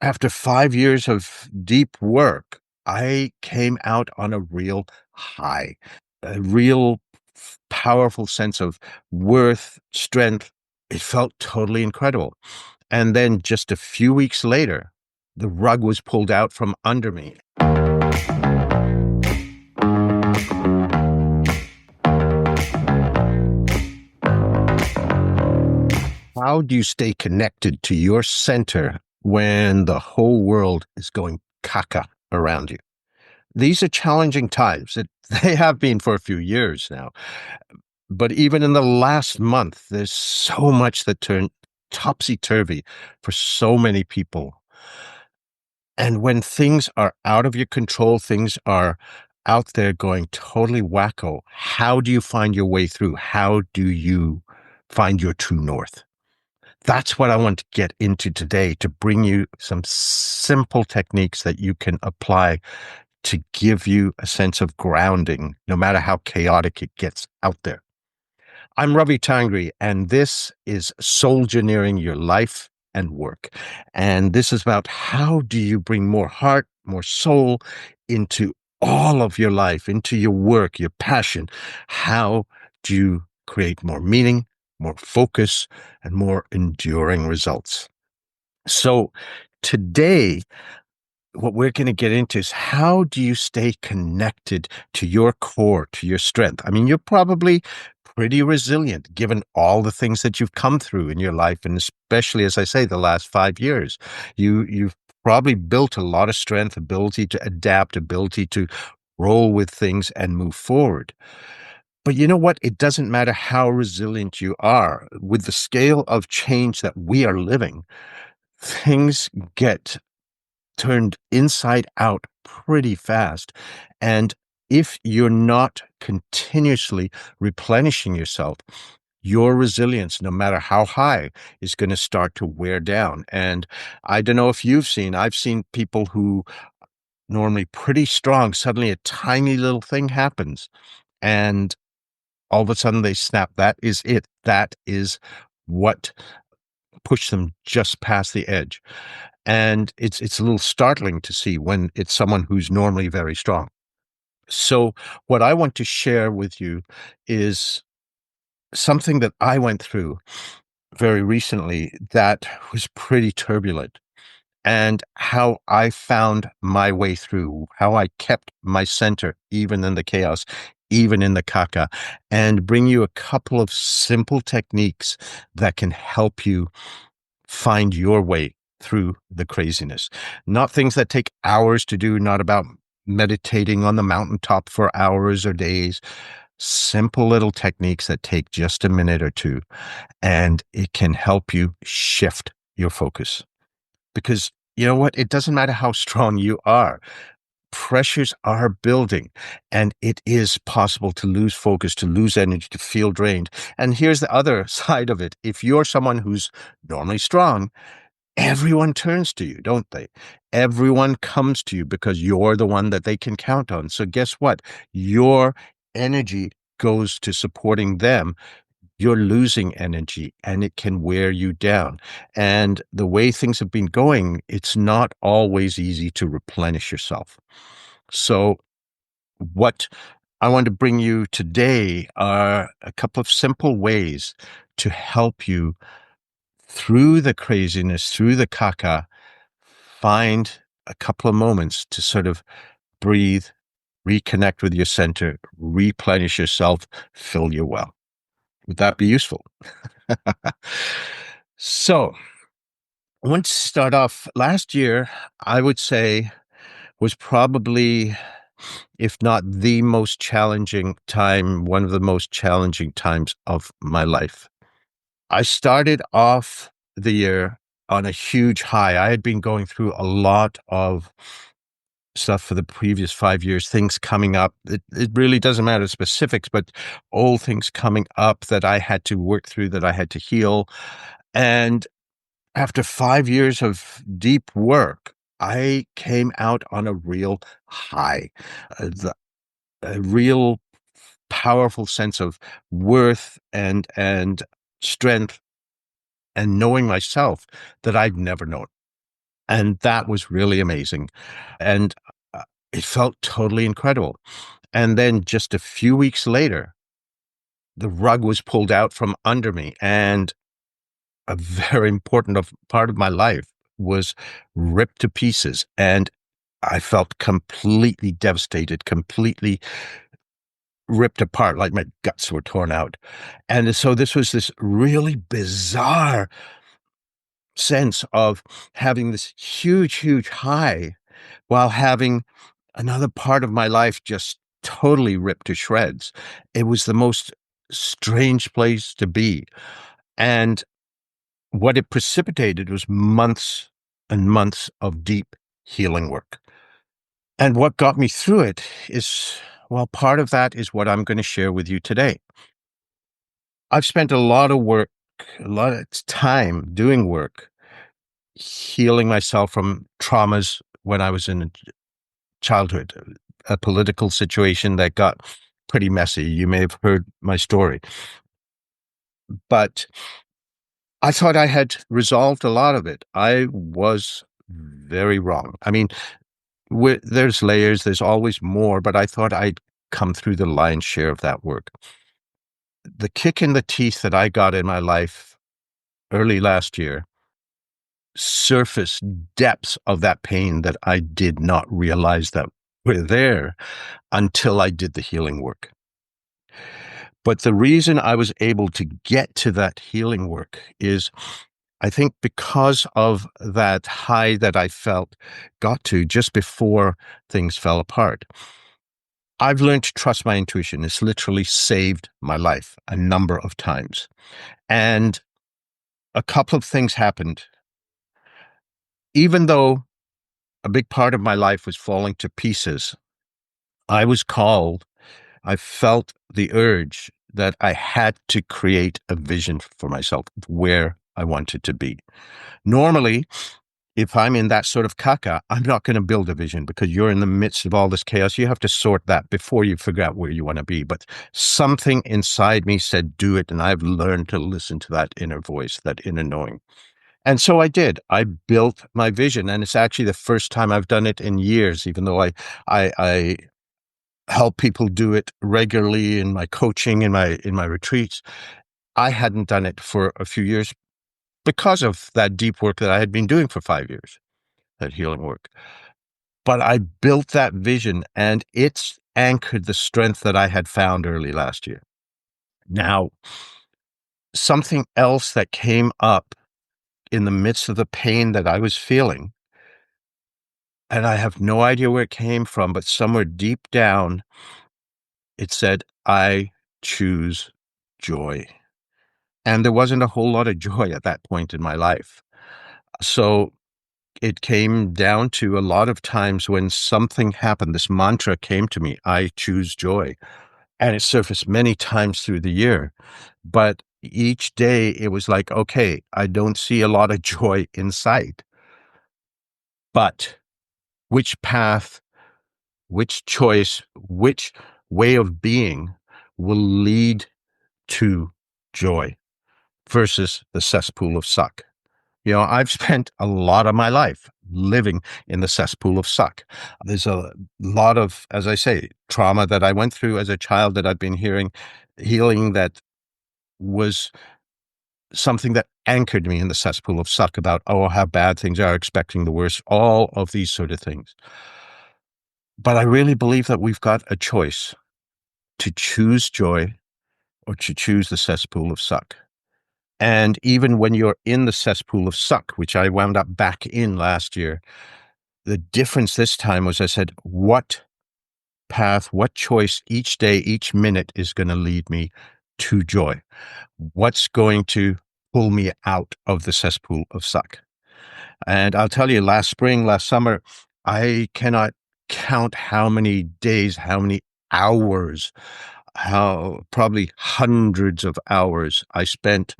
After 5 years of deep work, I came out on a real high, a real powerful sense of worth, strength. It felt totally incredible. And then just a few weeks later, the rug was pulled out from under me. How do you stay connected to your center when the whole world is going caca around you? These are challenging times. They have been for a few years now. But even in the last month, there's so much that turned topsy-turvy for so many people. And when things are out of your control, things are out there going totally wacko, how do you find your way through? How do you find your true north? That's what I want to get into today, to bring you some simple techniques that you can apply to give you a sense of grounding, no matter how chaotic it gets out there. I'm Ravi Tangri, and this is SOULgineering Your Life and Work. And this is about how do you bring more heart, more soul into all of your life, into your work, your passion. How do you create more meaning, more focus, and more enduring results? So today, what we're going to get into is how do you stay connected to your core, to your strength? I mean, you're probably pretty resilient given all the things that you've come through in your life, and especially, as I say, the last 5 years. You've probably built a lot of strength, ability to adapt, ability to roll with things and move forward. But you know what? It doesn't matter how resilient you are. With the scale of change that we are living, things get turned inside out pretty fast. And if you're not continuously replenishing yourself, your resilience, no matter how high, is going to start to wear down. And I don't know if I've seen people who normally pretty strong, suddenly a tiny little thing happens and all of a sudden they snap. That is it. That is what pushed them just past the edge. And it's a little startling to see when it's someone who's normally very strong. So what I want to share with you is something that I went through very recently that was pretty turbulent, and how I found my way through, how I kept my center even in the chaos, even in the caca, and bring you a couple of simple techniques that can help you find your way through the craziness. Not things that take hours to do, not about meditating on the mountaintop for hours or days. Simple little techniques that take just a minute or two, and it can help you shift your focus. Because you know what? It doesn't matter how strong you are. Pressures are building, and it is possible to lose focus, to lose energy, to feel drained. And here's the other side of it. If you're someone who's normally strong, everyone turns to you, don't they? Everyone comes to you because you're the one that they can count on. So guess what? Your energy goes to supporting them. You're losing energy and it can wear you down. And the way things have been going, it's not always easy to replenish yourself. So what I want to bring you today are a couple of simple ways to help you through the craziness, through the caca, find a couple of moments to sort of breathe, reconnect with your center, replenish yourself, fill your well. Would that be useful? So, I want to start off last year, I would say, was probably, if not the most challenging time, one of the most challenging times of my life. I started off the year on a huge high. I had been going through a lot of stuff for the previous 5 years, things coming up. It really doesn't matter specifics, but old things coming up that I had to work through, that I had to heal. And after 5 years of deep work, I came out on a real high, a real powerful sense of worth and strength and knowing myself that I'd never known. And that was really amazing. And it felt totally incredible. And then just a few weeks later, the rug was pulled out from under me, and a very important part of my life was ripped to pieces. And I felt completely devastated, completely ripped apart, like my guts were torn out. And so this was this really bizarre sense of having this huge, huge high while having another part of my life just totally ripped to shreds. It was the most strange place to be. And what it precipitated was months and months of deep healing work. And what got me through it is, well, part of that is what I'm going to share with you today. I've spent a lot of work, a lot of time doing work, healing myself from traumas when I was in childhood, a political situation that got pretty messy. You may have heard my story. But I thought I had resolved a lot of it. I was very wrong. I mean, there's layers, there's always more, but I thought I'd come through the lion's share of that work. The kick in the teeth that I got in my life early last year surfaced depths of that pain that I did not realize that were there until I did the healing work. But the reason I was able to get to that healing work is, I think, because of that high that I got to just before things fell apart. I've learned to trust my intuition. It's literally saved my life a number of times. And a couple of things happened. Even though a big part of my life was falling to pieces, I was called, I felt the urge that I had to create a vision for myself where I wanted to be. Normally, if I'm in that sort of caca, I'm not going to build a vision because you're in the midst of all this chaos. You have to sort that before you figure out where you want to be. But something inside me said, do it. And I've learned to listen to that inner voice, that inner knowing. And so I did. I built my vision. And it's actually the first time I've done it in years, even though I help people do it regularly in my coaching, in my retreats. I hadn't done it for a few years because of that deep work that I had been doing for 5 years, that healing work. But I built that vision, and it's anchored the strength that I had found early last year. Now, something else that came up in the midst of the pain that I was feeling, and I have no idea where it came from, but somewhere deep down, it said, I choose joy. And there wasn't a whole lot of joy at that point in my life. So it came down to a lot of times when something happened, this mantra came to me, I choose joy. And it surfaced many times through the year. But each day it was like, okay, I don't see a lot of joy in sight. But which path, which choice, which way of being will lead to joy versus the cesspool of suck? I've spent a lot of my life living in the cesspool of suck. There's a lot of, as I say, trauma that I went through as a child that I've been healing that was something that anchored me in the cesspool of suck about, oh, how bad things are, expecting the worst, all of these sort of things. But I really believe that we've got a choice to choose joy or to choose the cesspool of suck. And even when you're in the cesspool of suck, which I wound up back in last year, the difference this time was I said, what path, what choice each day, each minute is going to lead me to joy? What's going to pull me out of the cesspool of suck? And I'll tell you, last spring, last summer, I cannot count how many days, how many hours, how probably hundreds of hours I spent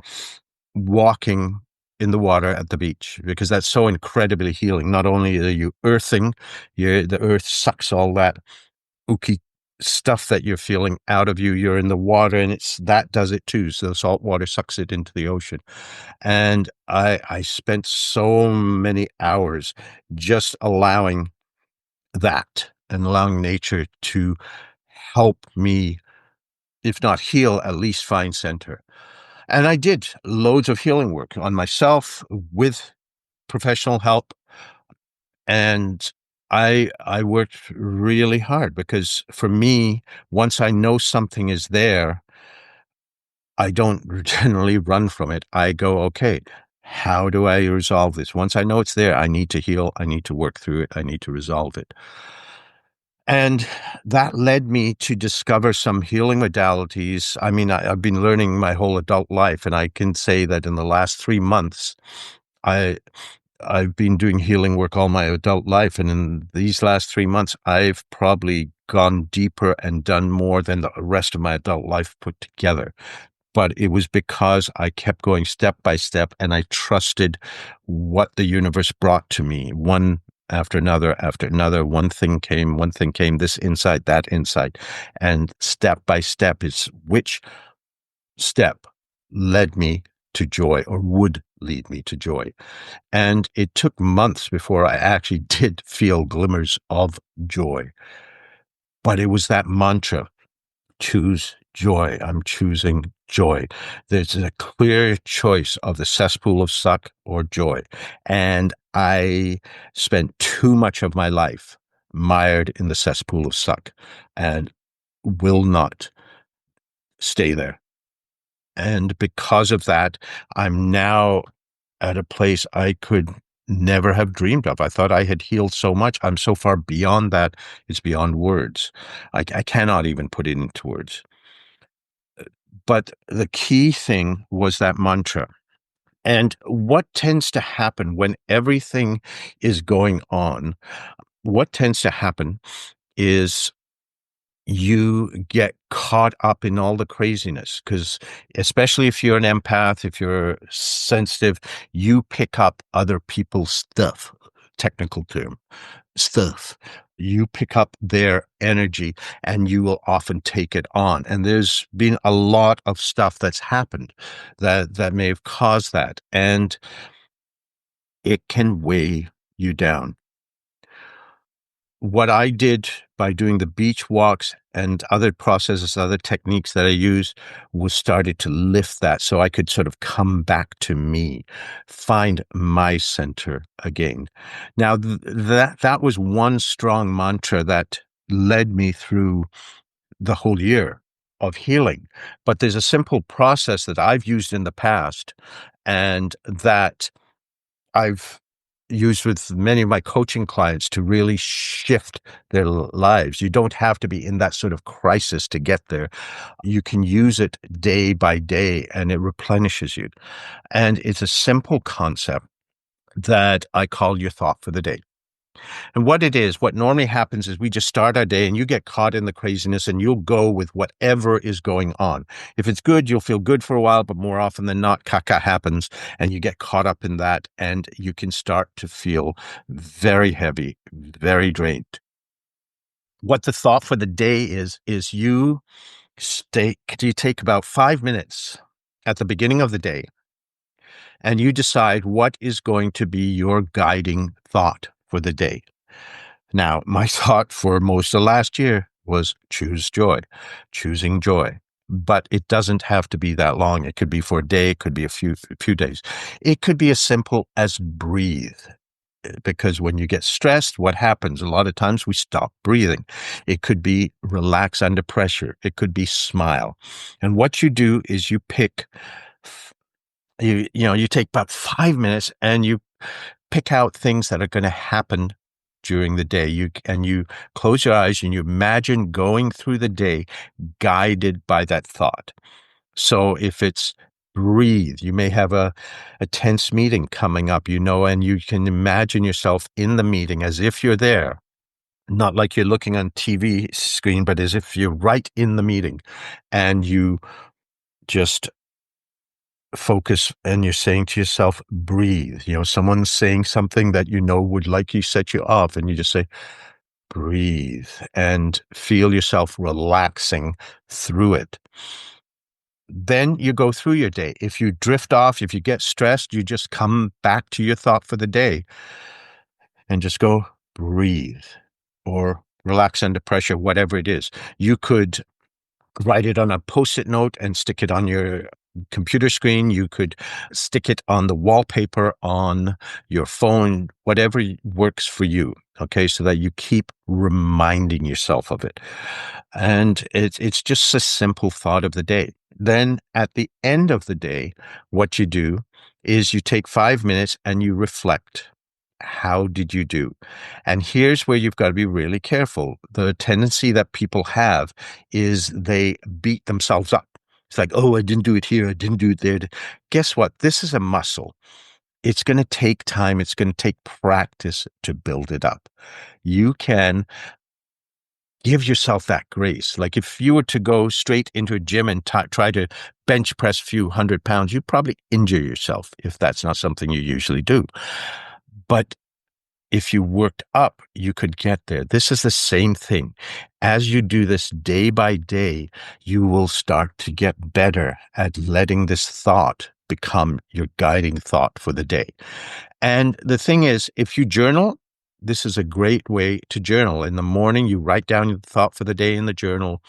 walking in the water at the beach, because that's so incredibly healing. Not only are you earthing, the earth sucks all that ooky stuff that you're feeling out of you. You're in the water and that does it too. So the salt water sucks it into the ocean. And I spent so many hours just allowing that and allowing nature to help me, if not heal, at least find center. And I did loads of healing work on myself with professional help. And I worked really hard because for me, once I know something is there, I don't generally run from it. I go, okay, how do I resolve this? Once I know it's there, I need to heal. I need to work through it. I need to resolve it. And that led me to discover some healing modalities. I mean, I've been learning my whole adult life, and I can say that in the last 3 months, I I've been doing healing work all my adult life, and in these last 3 months, I've probably gone deeper and done more than the rest of my adult life put together. But it was because I kept going step by step and I trusted what the universe brought to me, one after another, after another. One thing came, this insight, that insight. And step by step is which step led me to joy or would lead me to joy. And it took months before I actually did feel glimmers of joy. But it was that mantra, choose joy. I'm choosing joy. There's a clear choice of the cesspool of suck or joy. And I spent too much of my life mired in the cesspool of suck and will not stay there. And because of that, I'm now at a place I could never have dreamed of. I thought I had healed so much. I'm so far beyond that. It's beyond words. I cannot even put it into words. But the key thing was that mantra. And what tends to happen when everything is going on, what tends to happen is you get caught up in all the craziness because especially if you're an empath, if you're sensitive, you pick up other people's stuff, technical term, stuff. You pick up their energy and you will often take it on. And there's been a lot of stuff that's happened that may have caused that. And it can weigh you down. What I did by doing the beach walks and other processes, other techniques that I use was started to lift that so I could sort of come back to me, find my center again. Now that was one strong mantra that led me through the whole year of healing. But there's a simple process that I've used in the past and that I've used with many of my coaching clients to really shift their lives. You don't have to be in that sort of crisis to get there. You can use it day by day and it replenishes you. And it's a simple concept that I call your thought for the day. And what it is, what normally happens is we just start our day and you get caught in the craziness and you'll go with whatever is going on. If it's good, you'll feel good for a while, but more often than not, caca happens and you get caught up in that and you can start to feel very heavy, very drained. What the thought for the day is you take about 5 minutes at the beginning of the day and you decide what is going to be your guiding thought for the day. Now, my thought for most of last year was choose joy, choosing joy. But it doesn't have to be that long. It could be for a day, it could be a few days. It could be as simple as breathe. Because when you get stressed, what happens? A lot of times we stop breathing. It could be relax under pressure. It could be smile. And what you do is you pick, you take about 5 minutes and you pick out things that are going to happen during the day. You close your eyes and you imagine going through the day guided by that thought. So if it's breathe, you may have a tense meeting coming up, and you can imagine yourself in the meeting as if you're there, not like you're looking on TV screen, but as if you're right in the meeting and you just focus and you're saying to yourself, breathe. Someone's saying something that would likely set you off and you just say, breathe and feel yourself relaxing through it. Then you go through your day. If you drift off, if you get stressed, you just come back to your thought for the day and just go breathe or relax under pressure, whatever it is. You could write it on a post-it note and stick it on your computer screen. You could stick it on the wallpaper on your phone, whatever works for you. Okay, so that you keep reminding yourself of it. And it's just a simple thought of the day. Then at the end of the day, what you do is you take 5 minutes and you reflect. How did you do? And here's where you've got to be really careful. The tendency that people have is they beat themselves up. It's like, oh, I didn't do it here. I didn't do it there. Guess what? This is a muscle. It's going to take time. It's going to take practice to build it up. You can give yourself that grace. Like if you were to go straight into a gym and try to bench press a few 100 pounds, you'd probably injure yourself if that's not something you usually do. But if you worked up, you could get there. This is the same thing. As you do this day by day, you will start to get better at letting this thought become your guiding thought for the day. And the thing is, if you journal, this is a great way to journal. In the morning, you write down your thought for the day in the journal.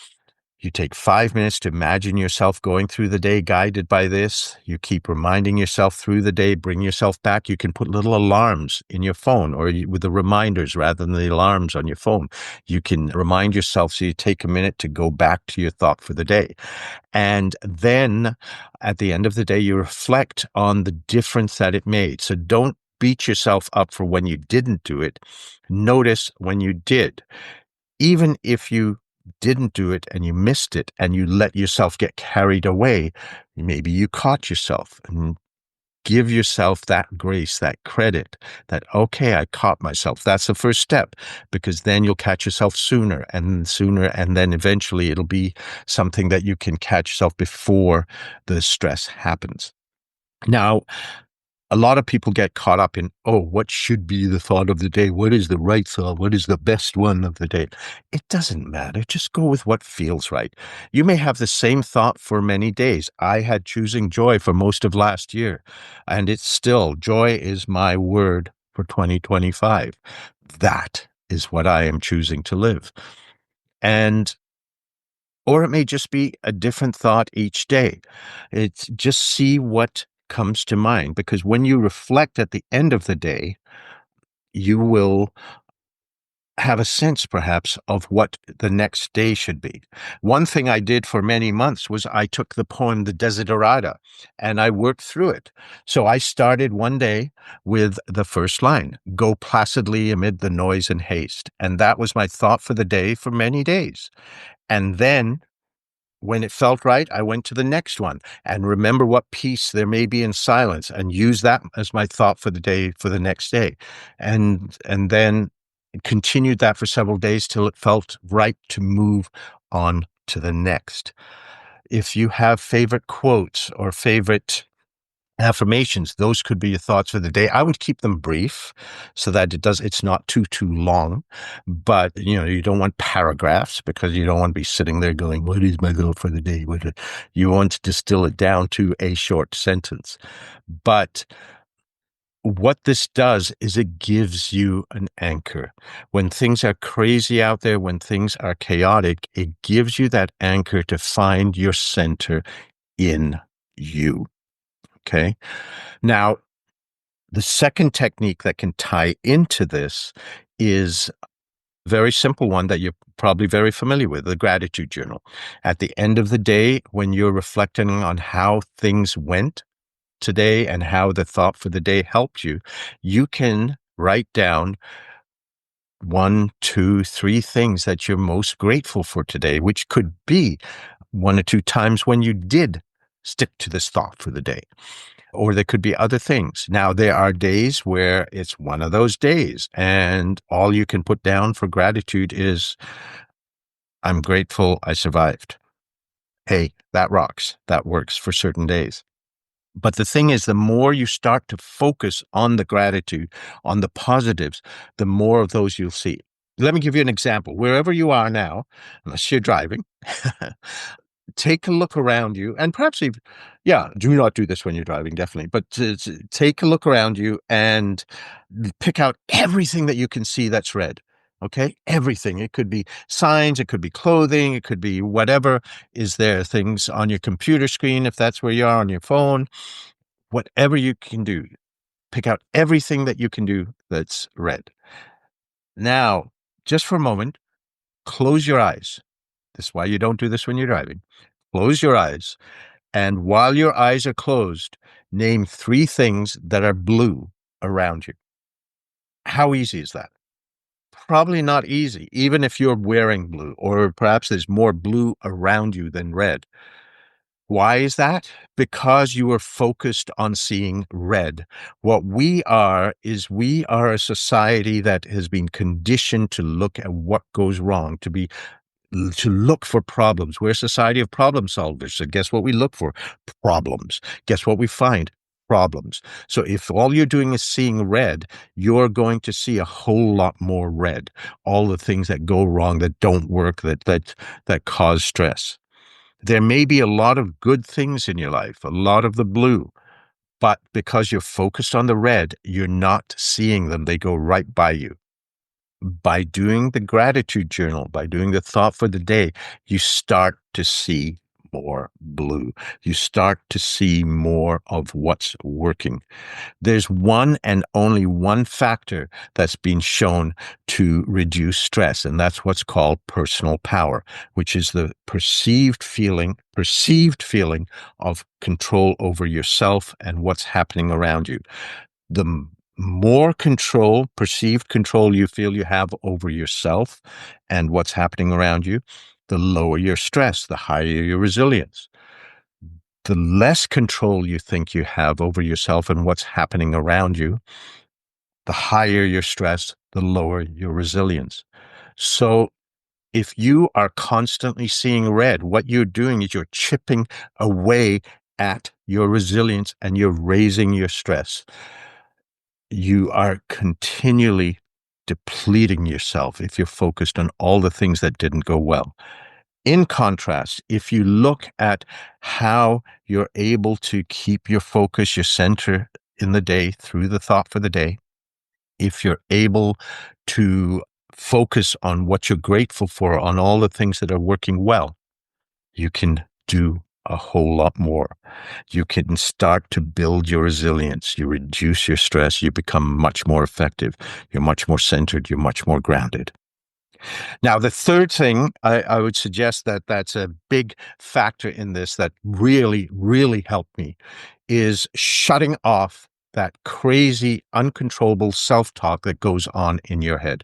You take 5 minutes to imagine yourself going through the day guided by this. You keep reminding yourself through the day, bring yourself back. You can put little alarms in your phone or with the reminders rather than the alarms on your phone. You can remind yourself so you take a minute to go back to your thought for the day. And then at the end of the day, you reflect on the difference that it made. So don't beat yourself up for when you didn't do it. Notice when you did. Even if you didn't do it and you missed it and you let yourself get carried away, maybe you caught yourself, and give yourself that grace, that credit that, okay, I caught myself. That's the first step, because then you'll catch yourself sooner, and then eventually it'll be something that you can catch yourself before the stress happens. Now, a lot of people get caught up in, oh, what should be the thought of the day? What is the right thought? What is the best one of the day? It doesn't matter. Just go with what feels right. You may have the same thought for many days. I had choosing joy for most of last year, and it's still, joy is my word for 2025. That is what I am choosing to live. Or it may just be a different thought each day. It's just see what comes to mind, because when you reflect at the end of the day, you will have a sense perhaps of what the next day should be. One thing I did for many months was I took the poem The Desiderata and I worked through it. So I started one day with the first line, go placidly amid the noise and haste. And that was my thought for the day for many days. And then when it felt right, I went to the next one and remember what peace there may be in silence and use that as my thought for the day for the next day. And then continued that for several days till it felt right to move on to the next. If you have favorite quotes or favorite affirmations, those could be your thoughts for the day. I would keep them brief so that it's not too long, but you don't want paragraphs, because you don't want to be sitting there going, what is my goal for the day? You want to distill it down to a short sentence. But what this does is it gives you an anchor. When things are crazy out there, when things are chaotic, it gives you that anchor to find your center in you. Okay. Now, the second technique that can tie into this is a very simple one that you're probably very familiar with, the gratitude journal. At the end of the day, when you're reflecting on how things went today and how the thought for the day helped you, you can write down 1, 2, 3 things that you're most grateful for today, which could be 1 or 2 times when you did stick to this thought for the day. Or there could be other things. Now, there are days where it's one of those days, and all you can put down for gratitude is, I'm grateful I survived. Hey, that rocks. That works for certain days. But the thing is, the more you start to focus on the gratitude, on the positives, the more of those you'll see. Let me give you an example. Wherever you are now, unless you're driving, take a look around you, and perhaps even, yeah, do not do this when you're driving, definitely, but take a look around you and pick out everything that you can see that's red. Okay, everything. It could be signs, it could be clothing, it could be whatever is there. Things on your computer screen, if that's where you are, on your phone, whatever you can do. Pick out everything that you can do that's red. Now, just for a moment, close your eyes. This is why you don't do this when you're driving. Close your eyes. And while your eyes are closed, name 3 things that are blue around you. How easy is that? Probably not easy, even if you're wearing blue, or perhaps there's more blue around you than red. Why is that? Because you are focused on seeing red. What we are is we are a society that has been conditioned to look at what goes wrong, to look for problems. We're a society of problem solvers. So guess what we look for? Problems. Guess what we find? Problems. So if all you're doing is seeing red, you're going to see a whole lot more red. All the things that go wrong, that don't work, that cause stress. There may be a lot of good things in your life, a lot of the blue, but because you're focused on the red, you're not seeing them. They go right by you. By doing the gratitude journal, by doing the thought for the day, you start to see more blue. You start to see more of what's working. There's one and only one factor that's been shown to reduce stress, and that's what's called personal power, which is the perceived feeling of control over yourself and what's happening around you. The more control, perceived control you feel you have over yourself and what's happening around you, the lower your stress, the higher your resilience. The less control you think you have over yourself and what's happening around you, the higher your stress, the lower your resilience. So if you are constantly seeing red, what you're doing is you're chipping away at your resilience and you're raising your stress. You are continually depleting yourself if you're focused on all the things that didn't go well. In contrast, if you look at how you're able to keep your focus, your center in the day through the thought for the day, if you're able to focus on what you're grateful for, on all the things that are working well, you can do a whole lot more. You can start to build your resilience. You reduce your stress. You become much more effective. You're much more centered. You're much more grounded. Now, the third thing I would suggest that's a big factor in this that really, really helped me is shutting off that crazy, uncontrollable self-talk that goes on in your head,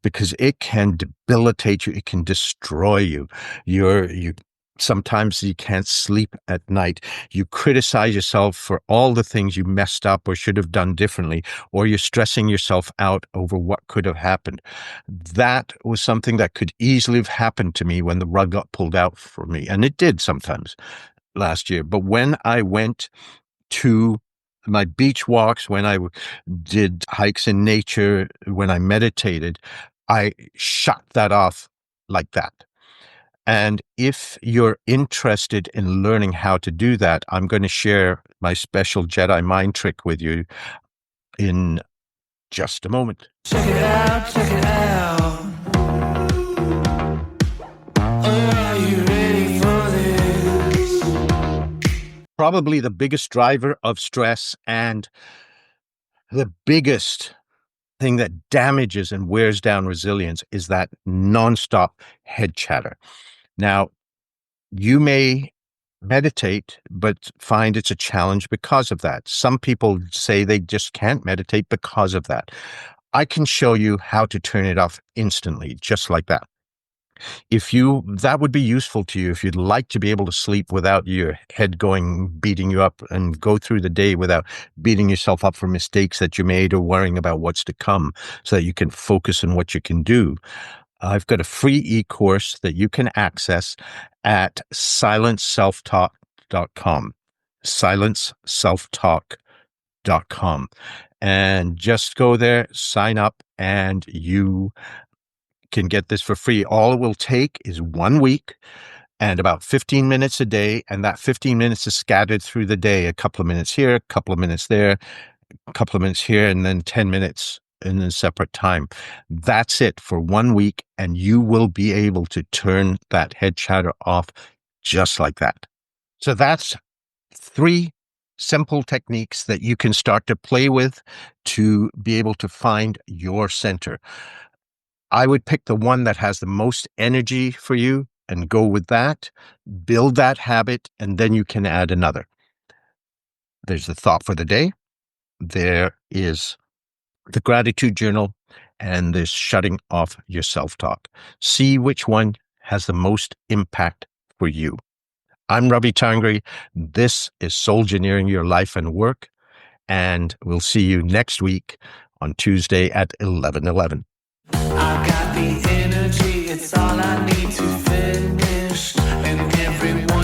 because it can debilitate you. It can destroy you. You Sometimes you can't sleep at night. You criticize yourself for all the things you messed up or should have done differently, or you're stressing yourself out over what could have happened. That was something that could easily have happened to me when the rug got pulled out for me. And it did sometimes last year. But when I went to my beach walks, when I did hikes in nature, when I meditated, I shut that off like that. And if you're interested in learning how to do that, I'm going to share my special Jedi mind trick with you in just a moment. Check it out, check it out. Are you ready for this? Probably the biggest driver of stress and the biggest thing that damages and wears down resilience is that nonstop head chatter. Now, you may meditate, but find it's a challenge because of that. Some people say they just can't meditate because of that. I can show you how to turn it off instantly, just like that. That would be useful to you if you'd like to be able to sleep without your head beating you up, and go through the day without beating yourself up for mistakes that you made or worrying about what's to come, so that you can focus on what you can do. I've got a free e-course that you can access at silenceselftalk.com. Silenceselftalk.com. And just go there, sign up, and you can get this for free. All it will take is 1 week and about 15 minutes a day. And that 15 minutes is scattered through the day, a couple of minutes here, a couple of minutes there, a couple of minutes here, and then 10 minutes in a separate time. That's it for 1 week. And you will be able to turn that head chatter off just like that. So that's 3 simple techniques that you can start to play with to be able to find your center. I would pick the one that has the most energy for you and go with that, build that habit, and then you can add another. There's the thought for the day. There is the gratitude journal, and there's shutting off your self-talk. See which one has the most impact for you. I'm Ravi Tangri. This is SOULgineering Your Life and Work, and we'll see you next week on Tuesday at 11:11. I've got the energy, it's all I need to finish. And everyone